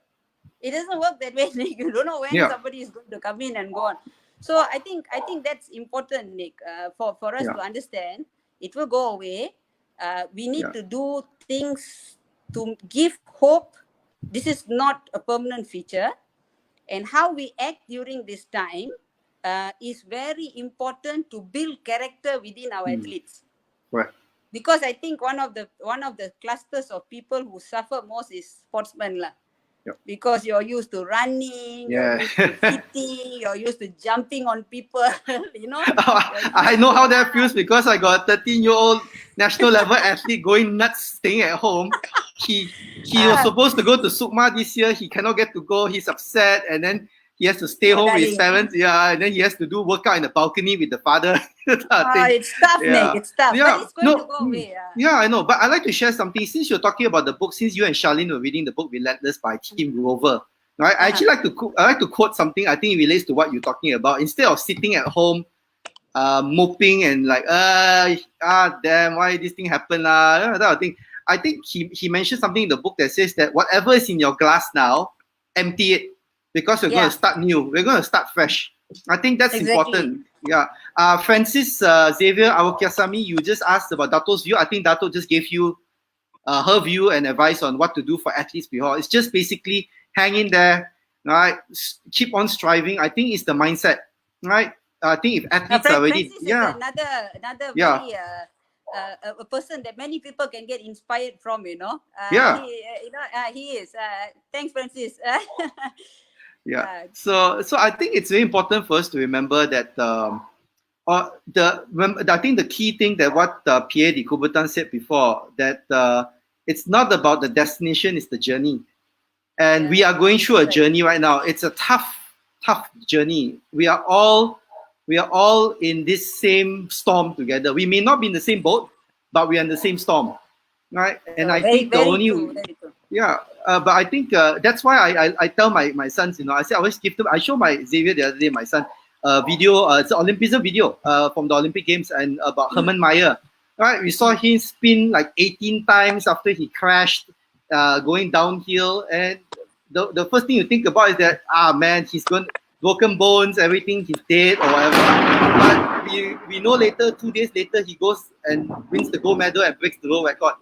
It doesn't work that way. You don't know when somebody is going to come in and go on. So I think that's important, Nick, for us to understand. It will go away. We need to do things to give hope. This is not a permanent feature. And how we act during this time is very important to build character within our athletes. Right. Because I think one of the clusters of people who suffer most is sportsmen, lah. Yep. Because you're used to running, you're used to hitting, you're used to jumping on people, you know. I know how that feels because I got a 13-year-old national level athlete going nuts, staying at home. He was supposed to go to Sukma this year. He cannot get to go. He's upset, and then he has to stay home with his parents. Yeah, and then he has to do workout in the balcony with the father. It's tough, Nick. It's tough. But it's going to go away. Yeah, I know. But I'd like to share something. Since you're talking about the book, since you and Charlene were reading the book Relentless by Tim Grover, right? I actually like to quote something. I think it relates to what you're talking about. Instead of sitting at home, moping and like, damn, why this thing happened? That kind of thing. I think he mentioned something in the book that says that whatever is in your glass now, empty it because we're going to start new. We're going to start fresh. I think that's important. Yeah. Francis Xavier Awakiasami, you just asked about Dato's view. I think Dato just gave you her view and advice on what to do for athletes before. It's just basically hang in there, right? Keep on striving. I think it's the mindset, right? I think if athletes are already... Francis is another very... a person that many people can get inspired from, you know. He is. Thanks, Francis. So I think it's very important for us to remember that I think the key thing that what Pierre de Coubertin said before, that it's not about the destination, it's the journey. And we are going through a journey right now. It's a tough journey. We are all in this same storm together. We may not be in the same boat, but we are in the same storm, right? And I think the only but I think that's why I tell my sons, you know, I always give them. I show my Xavier the other day, my son, video. It's an Olympism video from the Olympic Games and about Hermann Maier. Right, we saw him spin like 18 times after he crashed, going downhill, and the first thing you think about is that man, he's broken bones, everything, he's dead or whatever. But we know later, 2 days later, he goes and wins the gold medal and breaks the world record.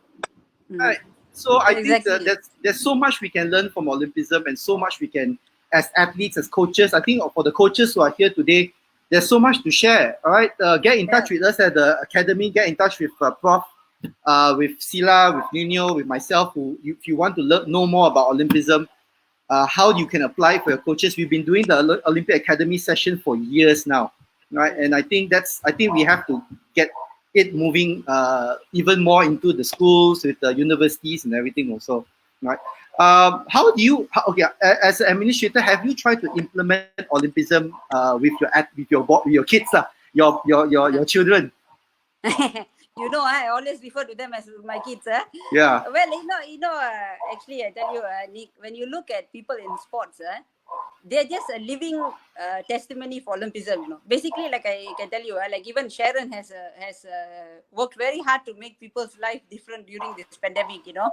Right. So I think there's so much we can learn from Olympism and so much we can, as athletes, as coaches. I think for the coaches who are here today, there's so much to share. All right, get in touch with us at the academy. Get in touch with Prof, with Sila, with Nino, with myself. If you want to know more about Olympism, how you can apply for your coaches. We've been doing the Olympic Academy session for years now, right? And I think we have to get it moving even more into the schools, with the universities and everything also, right? How do you, as an administrator, have you tried to implement Olympism with your kids, your children? You know, I always refer to them as my kids. Yeah. Well, actually, I tell you, Nick, when you look at people in sports, they're just a living testimony for Olympism. You know, basically, like I can tell you, like even Sharon has worked very hard to make people's life different during this pandemic. You know,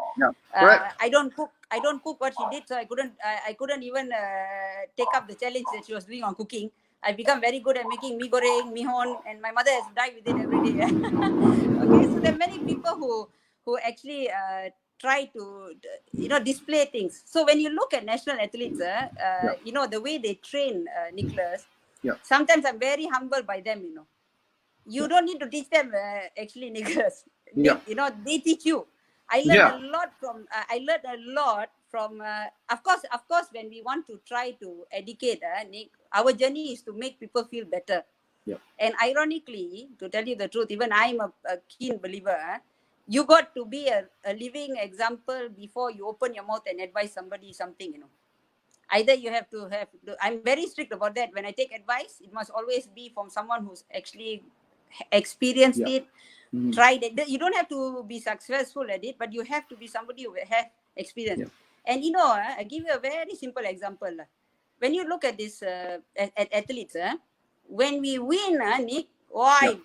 I don't cook what she did, so I couldn't even take up the challenge that she was doing on cooking. I've become very good at making mee goreng, mihon, and my mother has died with it every day. Okay, so there are many people who actually try to, display things. So when you look at national athletes, the way they train, Nicholas, sometimes I'm very humbled by them. You know, you don't need to teach them, actually, Nicholas. They teach you. I learned a lot from. Of course, when we want to try to educate, Nick, our journey is to make people feel better. Yeah. And ironically, to tell you the truth, even I'm a keen believer. You got to be a living example before you open your mouth and advise somebody something. Either you have to I'm very strict about that. When I take advice, it must always be from someone who's actually experienced Yeah. it, tried it. You don't have to be successful at it, but you have to be somebody who has experience. Yeah. And I give you a very simple example. When you look at this at athletes, when we win, Nick, why?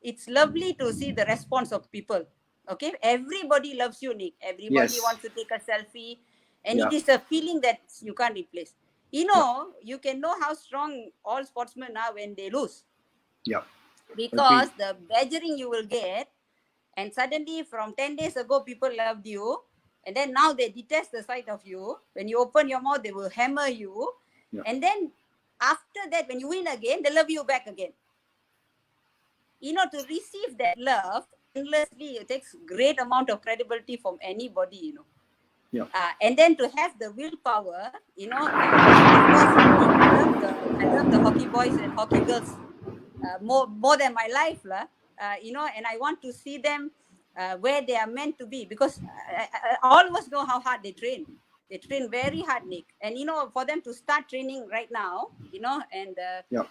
It's lovely to see the response of people. Okay, everybody loves you, Nick. Everybody Yes. wants to take a selfie, and Yeah. it is a feeling that you can't replace. Yeah. You can know how strong all sportsmen are when they lose, Yeah. because Agreed. the badgering you will get, and suddenly from 10 days ago people loved you, and then now they detest the sight of you. When you open your mouth, they will hammer you, Yeah. and then after that, when you win again, they love you back again. To receive that love endlessly, it takes great amount of credibility from anybody. Yeah. And then to have the willpower, of course, I love the hockey boys and hockey girls more than my life, and I want to see them where they are meant to be, because all of us know how hard they train. They train very hard, Nick, and for them to start training right now, and Yeah.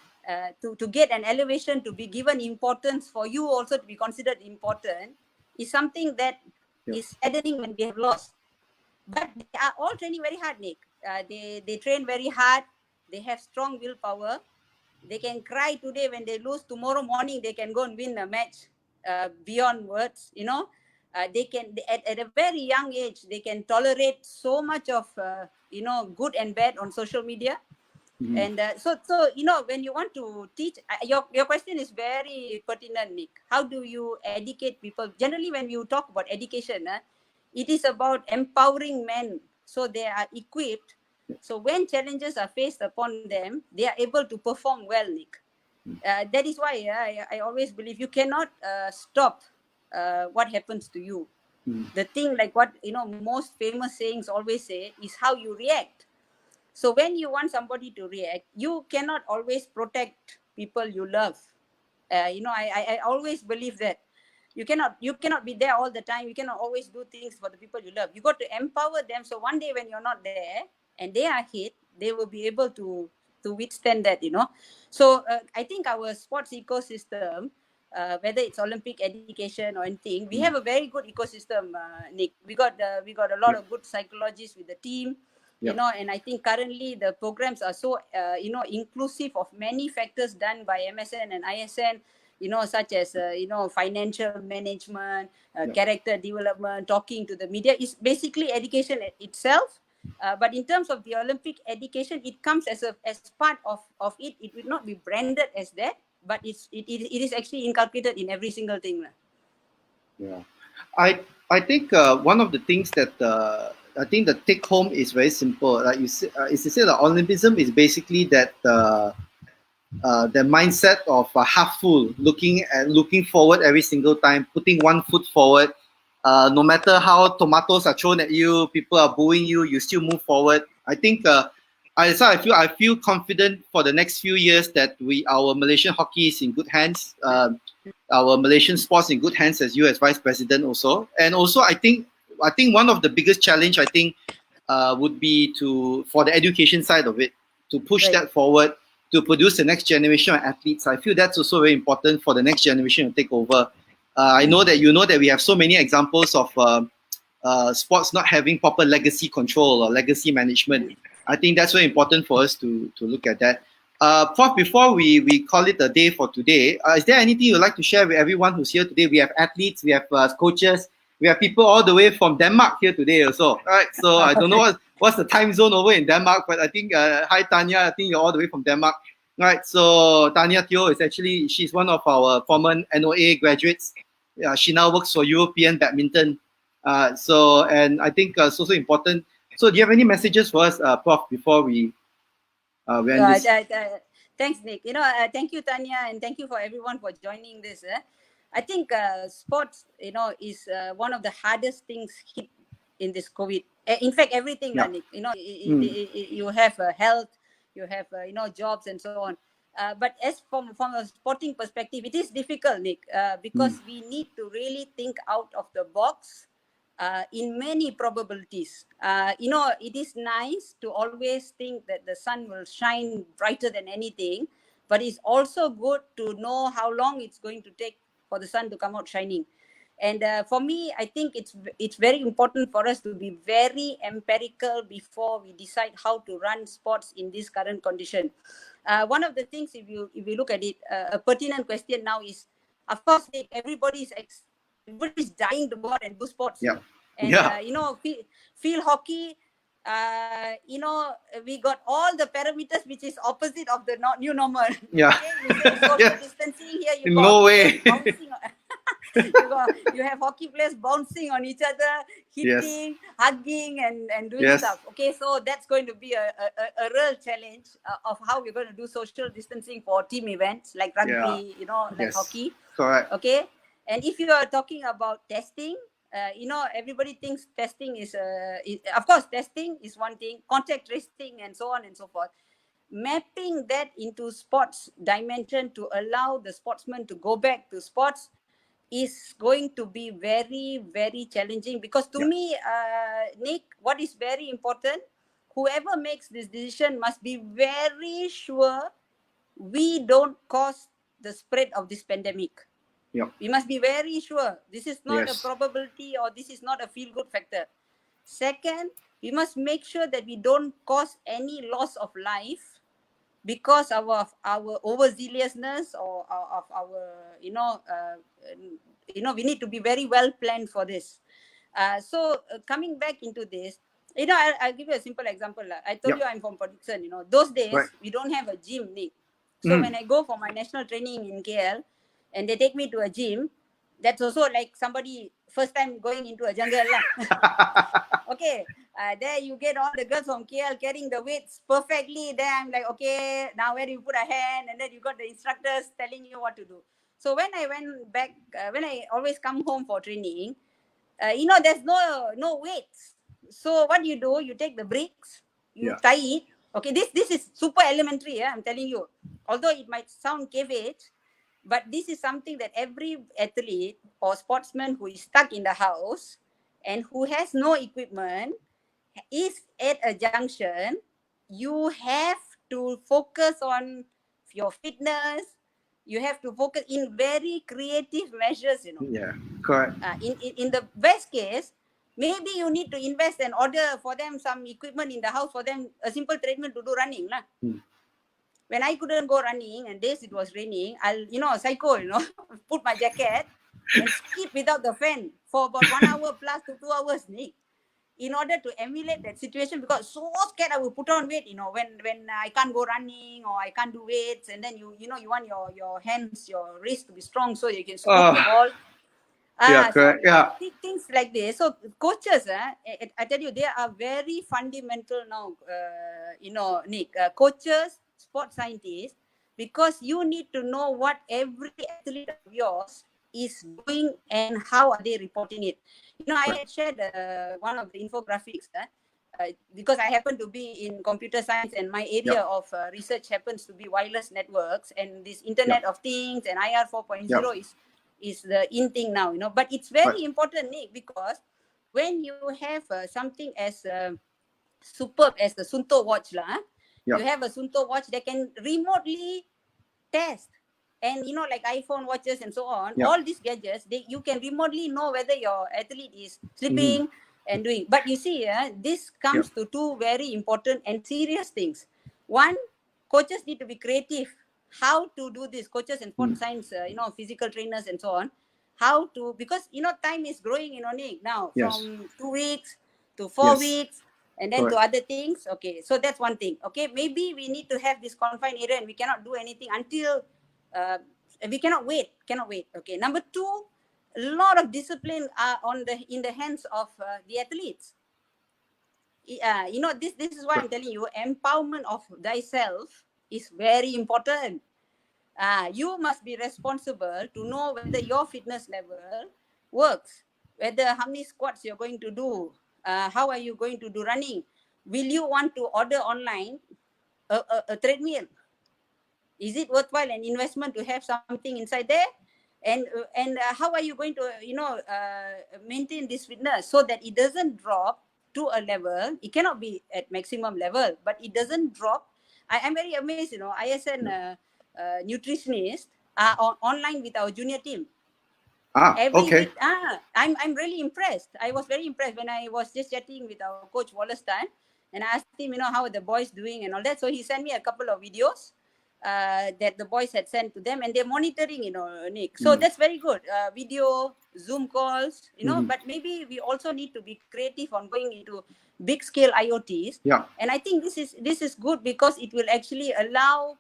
to get an elevation, to be given importance, for you also to be considered important, is something that Yeah. is saddening when we have lost. But they are all training very hard, Nick. They train very hard. They have strong willpower. They can cry today when they lose. Tomorrow morning they can go and win a match beyond words. They can at a very young age they can tolerate so much of good and bad on social media. And so when you want to teach, your question is very pertinent, Nick. How do you educate people? Generally, when you talk about education, it is about empowering men so they are equipped. So when challenges are faced upon them, they are able to perform well, Nick. That is why I always believe you cannot stop what happens to you. The thing, like what most famous sayings always say, is how you react. So when you want somebody to react, you cannot always protect people you love. I always believe that you cannot be there all the time. You cannot always do things for the people you love. You got to empower them, so one day when you're not there and they are hit, they will be able to withstand that. So I think our sports ecosystem, whether it's Olympic education or anything, we have a very good ecosystem, Nick. We got a lot of good psychologists with the team. And I think currently the programs are so inclusive of many factors done by MSN and ISN, such as financial management, character development, talking to the media. Is basically education itself. But in terms of the Olympic education, it comes as part of it. It will not be branded as that, but it is actually inculcated in every single thing. Yeah, I think one of the things that I think the take home is very simple. Like you say, is to say that Olympism is basically that the mindset of half full, looking forward every single time, putting one foot forward. No matter how tomatoes are thrown at you, people are booing you, you still move forward. I think I feel confident for the next few years that our Malaysian hockey is in good hands. Our Malaysian sports in good hands, as you as vice president also. And also I think one of the biggest challenge would be for the education side of it, to push that forward, to produce the next generation of athletes. I feel that's also very important for the next generation to take over. I know that we have so many examples of sports not having proper legacy control or legacy management. I think that's very important for us to look at that. Prof, before we call it a day for today, is there anything you'd like to share with everyone who's here today? We have athletes, we have coaches, we have people all the way from Denmark here today also. All right, so I don't know what's the time zone over in Denmark, but I think, hi Tanya, I think you're all the way from Denmark. All right, so Tanya Teo she's one of our former NOA graduates. She now works for European Badminton. And I think it's also important. So do you have any messages for us, Prof, before we end this? Thanks, Nick. Thank you, Tanya, and thank you for everyone for joining this. I think sports, is one of the hardest things hit in this COVID. In fact, everything, Nick. You have health, you have jobs and so on. But as from a sporting perspective, it is difficult, Nick, because we need to really think out of the box in many probabilities. It is nice to always think that the sun will shine brighter than anything, but it's also good to know how long it's going to take for the sun to come out shining. And for me, I think it's very important for us to be very empirical before we decide how to run sports in this current condition. One of the things, if you look at it, a pertinent question now is, of course, everybody's dying to go out and do sports. Yeah. And Yeah. field hockey, we got all the parameters which is opposite of the new normal. Yeah. Okay, you say social Yeah. distancing, here you No way. bouncing. You have hockey players bouncing on each other, hitting, hugging, and doing stuff. Okay, so that's going to be a real challenge of how we're going to do social distancing for team events like rugby, like hockey. Correct. Okay, and if you are talking about testing, everybody thinks testing is, of course, testing is one thing, contact tracing and so on and so forth. Mapping that into sports dimension to allow the sportsmen to go back to sports is going to be very, very challenging, because to me, Nick, what is very important, whoever makes this decision must be very sure we don't cause the spread of this pandemic. Yep. We must be very sure this is not a probability, or this is not a feel-good factor. Second, we must make sure that we don't cause any loss of life because of our overzealousness or of our, we need to be very well planned for this. So coming back into this, I'll give you a simple example. I told you I'm from Production. Those days we don't have a gym, Nick. So when I go for my national training in KL, and they take me to a gym, that's also like somebody first time going into a jungle lah. Okay, there you get all the girls from KL carrying the weights perfectly. There I'm like, okay, now where do you put a hand? And then you got the instructors telling you what to do. So when I went back, when I always come home for training, there's no weights. So what you do, you take the bricks, you tie it. Okay, this is super elementary, I'm telling you. Although it might sound cavage, but this is something that every athlete or sportsman who is stuck in the house and who has no equipment is at a junction. You have to focus on your fitness. You have to focus in very creative measures, Yeah, correct. In the best case, maybe you need to invest and order for them some equipment in the house for them, a simple treadmill to do running lah. When I couldn't go running and days it was raining, I'll, psycho, put my jacket and skip without the fan for about 1 hour plus to 2 hours, Nick, in order to emulate that situation, because so scared I will put on weight, when I can't go running or I can't do weights, and then you want your hands, your wrist to be strong so you can scoop the ball. Correct. Things like this. So coaches, I tell you, they are very fundamental now, Nick. Coaches, sports scientists, because you need to know what every athlete of yours is doing and how are they reporting it. I had shared one of the infographics because I happen to be in computer science and my area of research happens to be wireless networks and this Internet of Things and IR 4.0 is the in thing now, But it's very important, Nick, because when you have something as superb as the Sunto watch, you have a Sunto watch that can remotely test. And, like iPhone watches and so on, all these gadgets, you can remotely know whether your athlete is sleeping and doing. But you see, this comes to two very important and serious things. One, coaches need to be creative. How to do this, coaches and sports science, physical trainers and so on. How to, because, time is growing, Nick, now from 2 weeks to 4 weeks and then to other things. Okay, so that's one thing. Okay, maybe we need to have this confined area and we cannot do anything until we cannot wait. Okay, number two, a lot of discipline are in the hands of the athletes. This is why I'm telling you, empowerment of thyself is very important. You must be responsible to know whether your fitness level works, whether how many squats you're going to do, how are you going to do running. Will you want to order online a treadmill? Is it worthwhile an investment to have something inside there? And how are you going to maintain this fitness so that it doesn't drop to a level? It cannot be at maximum level, but it doesn't drop. I'm very amazed. ISN nutritionists are online with our junior team. Every okay. week. I'm really impressed. I was very impressed when I was just chatting with our coach Wallace Tan, and I asked him, how are the boys doing and all that. So he sent me a couple of videos that the boys had sent to them, and they're monitoring, Nick. So that's very good. Video, Zoom calls, but maybe we also need to be creative on going into big scale IoTs. Yeah. And I think this is good because it will actually allow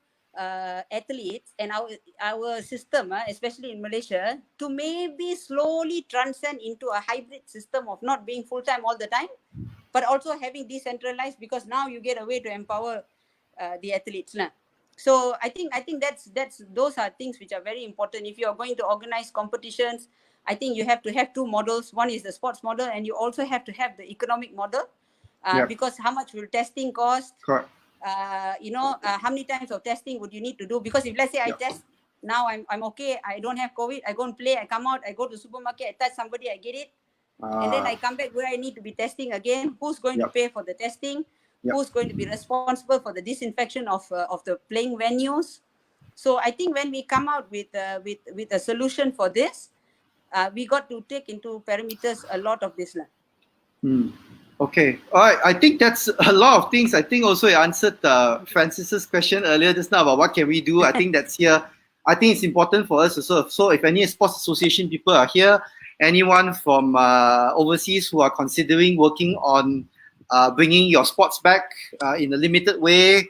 athletes and our system, especially in Malaysia, to maybe slowly transcend into a hybrid system of not being full-time all the time, but also having decentralized, because now you get a way to empower the athletes. So I think those are things which are very important. If you are going to organize competitions, I think you have to have two models. One is the sports model, and you also have to have the economic model, because how much will testing cost? Correct. How many times of testing would you need to do? Because if let's say I test now, I'm okay, I don't have COVID, I go and play, I come out, I go to supermarket, I touch somebody, I get it, and then I come back where I need to be testing again. Who's going to pay for the testing? Who's going to be responsible for the disinfection of the playing venues? So I think when we come out with a solution for this, we got to take into parameters a lot of this. Okay. All right. I think that's a lot of things. I think also you answered Francis's question earlier just now about what can we do. I think that's here. I think it's important for us also. So if any sports association people are here, anyone from overseas who are considering working on bringing your sports back in a limited way,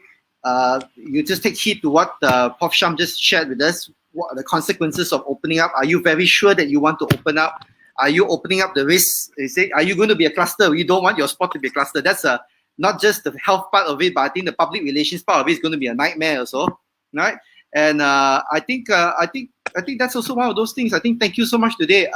you just take heed to what Prof. Sham just shared with us. What are the consequences of opening up? Are you very sure that you want to open up? Are you opening up the risks? Are you going to be a cluster? You don't want your sport to be a cluster. That's not just the health part of it, but I think the public relations part of it is going to be a nightmare also, right? And I think that's also one of those things. I think thank you so much today,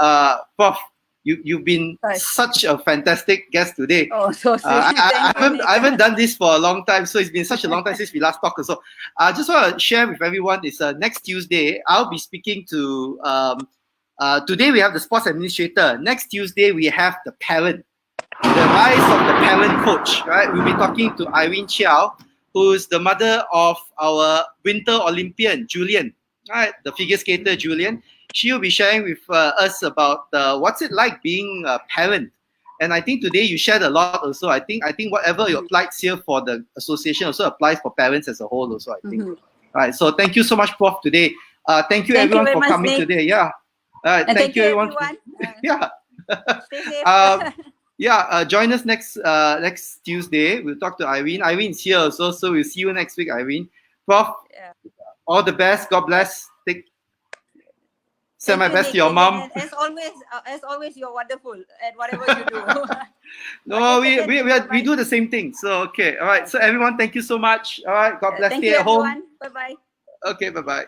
Prof. You've been such a fantastic guest today. Oh, so sweet. I haven't done this for a long time, so it's been such a long time since we last talked. So I just want to share with everyone is next Tuesday I'll be speaking to. Today we have the sports administrator. Next Tuesday we have the parent, the rise of the parent coach. Right, we'll be talking to Irene Chiao, who's the mother of our Winter Olympian Julian. Right, the figure skater Julian. She will be sharing with us about what's it like being a parent. And I think today you shared a lot also. I think whatever you applied here for the association also applies for parents as a whole also, I think. All right. So thank you so much, Prof, today. Thank you everyone for coming today. Yeah. Thank you everyone. Yeah. Stay safe. Join us next Tuesday. We'll talk to Irene. Irene's here also, so we'll see you next week, Irene. Prof, all the best. God bless. Send my best to your mom. As always, you're wonderful at whatever you do. No, we do the same thing. So okay, all right. So everyone, thank you so much. All right, God bless. Stay at home. Bye bye. Okay, bye bye.